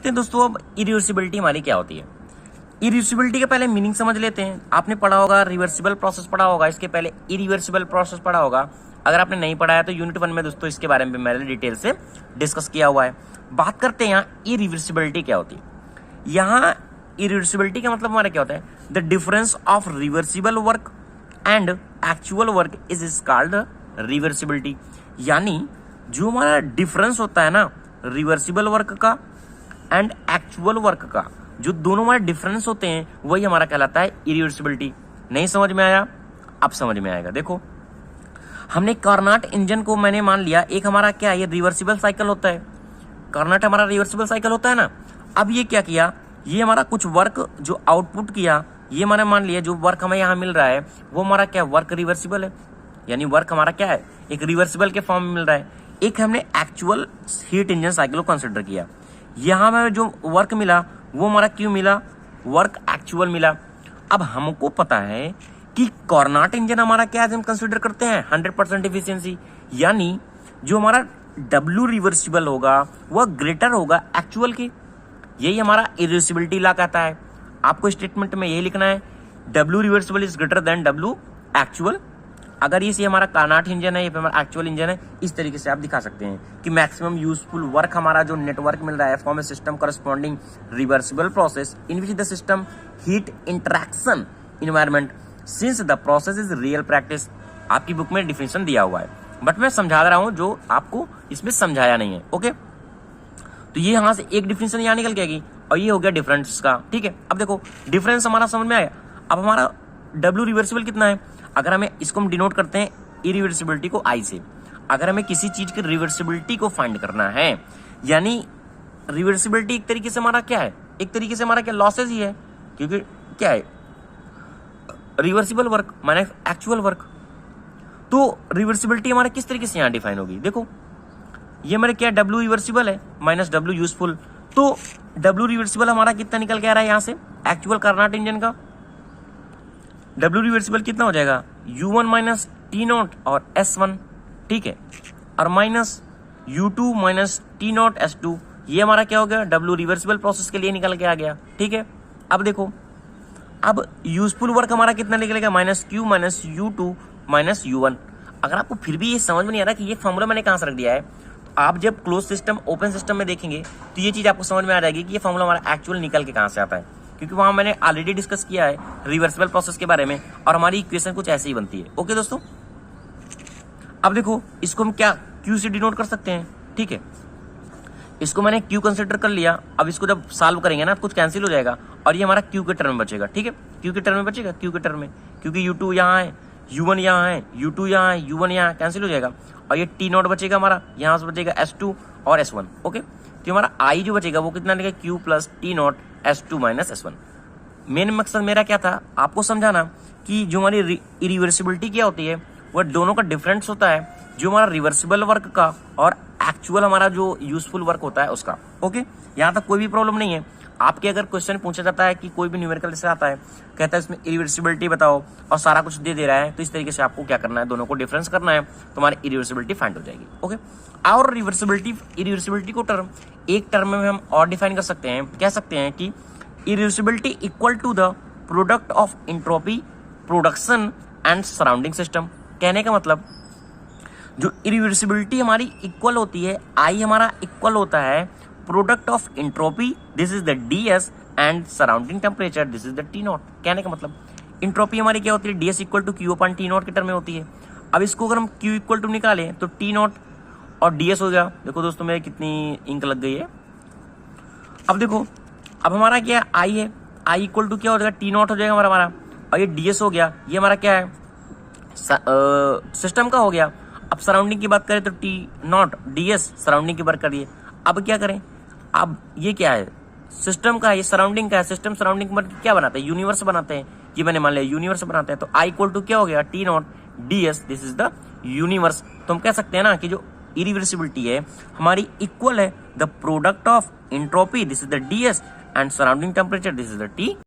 हैं दोस्तों, अब इरिवर्सिबिलिटी हमारी क्या होती है। इरिवर्सिबिलिटी के पहले मीनिंग समझ लेते हैं। आपने पढ़ा होगा रिवर्सिबल प्रोसेस पढ़ा होगा, इसके पहले इरिवर्सिबल प्रोसेस पढ़ा होगा। अगर आपने नहीं पढ़ा है तो यूनिट 1 में दोस्तों इसके बारे में मैंने डिटेल से डिस्कस किया हुआ है। बात करते हैं यहाँ इरिवर्सिबिलिटी क्या होती है। यहाँ इरिवर्सिबिलिटी का मतलब हमारा क्या होता है, the difference of reversible work and actual work is called reversibility. यानी जो हमारा डिफरेंस होता है ना रिवर्सिबल वर्क का एंड एक्चुअल वर्क का, जो दोनों हमारे डिफरेंस होते हैं वही हमारा कहलाता है इरिवर्सिबिलिटी। नहीं समझ में आया? अब समझ में आएगा। देखो, हमने कार्नाट इंजन को मैंने मान लिया एक हमारा क्या है, ये रिवर्सिबल साइकिल होता है। कार्नाट हमारा रिवर्सिबल साइकिल होता है ना। अब ये क्या किया, ये हमारा कुछ वर्क जो आउटपुट किया, ये मैंने मान लिया जो वर्क हमें यहाँ मिल रहा है वो हमारा क्या वर्क रिवर्सिबल है। यानी वर्क हमारा क्या है, एक रिवर्सिबल के फॉर्म में मिल रहा है। एक हमने एक्चुअल हीट इंजन साइकिल को कंसिडर किया, यहाँ में जो वर्क मिला वो हमारा क्यों मिला, वर्क एक्चुअल मिला। अब हमको पता है कि कार्नाट इंजन हमारा क्या है, हम कंसिडर करते हैं 100% एफिशिएंसी। यानी जो हमारा डब्ल्यू रिवर्सिबल होगा वह ग्रेटर होगा एक्चुअल के। यही हमारा इरिवर्सिबिलिटी लॉ कहता है। आपको स्टेटमेंट में यही लिखना है, W reversible is greater than W actual. अगर ये हमारा कार्नाट इंजन है, ये हमारा एक्चुअल इंजन है, इस तरीके से आप दिखा सकते हैं कि मैक्सिमम यूजफुल वर्क हमारा जो नेटवर्क मिल रहा है form A system corresponding reversible process in which the system heat interaction environment since the process is real practice. आपकी बुक में डिफिनेशन दिया हुआ है, बट मैं समझा रहा हूं जो आपको इसमें समझाया नहीं है। ओके, तो ये यहां से एक डिफिनेशन यहाँ निकल के आएगी और ये हो गया डिफरेंस का। ठीक है, अब देखो डिफरेंस हमारा समझ में आया। अब हमारा डब्ल्यू रिवर्सिबल कितना है, अगर हमें इसको हम डिनोट करते हैं इरिवर्सिबिलिटी को आई से। अगर हमें किसी चीज की रिवर्सिबिलिटी को फाइंड करना है, यानी रिवर्सिबिलिटी एक तरीके से हमारा क्या है, एक तरीके से हमारा क्या लॉसेज ही है, क्योंकि क्या है रिवर्सिबल वर्क माने एक्चुअल वर्क। तो रिवर्सिबिलिटी हमारा किस तरीके से यहाँ डिफाइन होगी, देखो ये मेरे क्या डब्ल्यू रिवर्सिबल है माइनस डब्ल्यू यूजफुल। तो डब्ल्यू रिवर्सिबल हमारा कितना निकल के आ रहा है यहाँ से एक्चुअल कार्नाट इंजन का, डब्ल्यू रिवर्सिबल कितना हो जाएगा U1 माइनस टी नॉट और S1। ठीक है, और minus U2 minus T not S2। ये हमारा क्या हो गया, डब्ल्यू रिवर्सिबल प्रोसेस के लिए निकल के आ गया। ठीक है, अब देखो, अब यूजफुल वर्क हमारा कितना निकलेगा, minus Q minus U2 minus U1। अगर आपको फिर भी ये समझ में नहीं आ रहा कि ये फॉर्मूला मैंने कहाँ से रख दिया है, तो आप जब क्लोज सिस्टम ओपन सिस्टम में देखेंगे तो ये चीज आपको समझ में आ जाएगी कि ये फॉर्मूला हमारा एक्चुअल निकल के कहाँ से आता है, क्योंकि वहां मैंने ऑलरेडी डिस्कस किया है रिवर्सिबल प्रोसेस के बारे में और हमारी इक्वेशन कुछ ऐसे ही बनती है। ओके दोस्तों, अब देखो इसको हम क्या Q से डिनोट कर सकते हैं। ठीक है, इसको मैंने Q कंसिडर कर लिया। अब इसको जब सॉल्व करेंगे ना कुछ कैंसिल हो जाएगा और ये हमारा Q के टर्म में बचेगा। ठीक है, Q के टर्म में बचेगा, Q के टर्म में, क्योंकि U2 यहाँ है, U1 यहाँ है, U2 यहाँ है, U1 यहाँ कैंसिल हो जाएगा और ये टी नॉट बचेगा हमारा, यहाँ से बचेगा S2 और S1। ओके, तो हमारा I जो बचेगा वो कितना लगेगा Q plus T not S2 minus S1। Main मकसद मेरा क्या था, आपको समझाना कि जो हमारी इरिवर्सिबिलिटी क्या होती है वह दोनों का डिफरेंस होता है, जो हमारा रिवर्सिबल वर्क का और एक्चुअल हमारा जो यूजफुल वर्क होता है उसका। ओके, यहाँ तक कोई भी प्रॉब्लम नहीं है। आपके अगर क्वेश्चन पूछा जाता है कि कोई भी न्यूमेरिकल से आता है, कहता है इसमें इरिवर्सिबिलिटी बताओ और सारा कुछ दे रहा है, तो इस तरीके से आपको क्या करना है, दोनों को डिफरेंस करना है, तो हमारी इरिवर्सिबिलिटी फाइंड हो जाएगी। ओके, और इरिवर्सिबिलिटी को टर्म एक टर्म में हम और डिफाइन कर सकते हैं, कह सकते हैं कि irreversibility equal to the product of entropy production and surrounding system. कहने का मतलब जो इरिवर्सिबिलिटी हमारी इक्वल होती है, आई हमारा इक्वल होता है product of entropy, this is the DS and surrounding temperature, this is the T naught. कहने का मतलब एंट्रोपी हमारी क्या होती है, DS equal to Q upon T naught के टर्म में होती है। अब इसको अगर हम Q इक्वल टू निकालें तो टी नॉट और DS हो गया। देखो दोस्तों मेरे कितनी इंक लग गई है। अब देखो, अब हमारा क्या I है, I इक्वल टू क्या हो जाएगा, टी नॉट हो जाएगा हमारा, और ये DS हो गया, ये हमारा क्या है सिस्टम का हो गया। अब सराउंडिंग की बात करें तो टी नॉट DS सराउंडिंग की बात करिए। अब क्या करें, अब ये क्या है सिस्टम का है, ये सराउंडिंग का है। सिस्टम सराउंडिंग पर क्या बनाते हैं, यूनिवर्स बनाते हैं। ये मैंने मान लिया यूनिवर्स बनाते हैं, तो I इक्वल टू क्या हो गया, T not DS, this is the universe. तो हम कह सकते हैं ना कि जो इरिवर्सिबिलिटी है हमारी इक्वल है the product of entropy, this is the DS and surrounding temperature, this is the T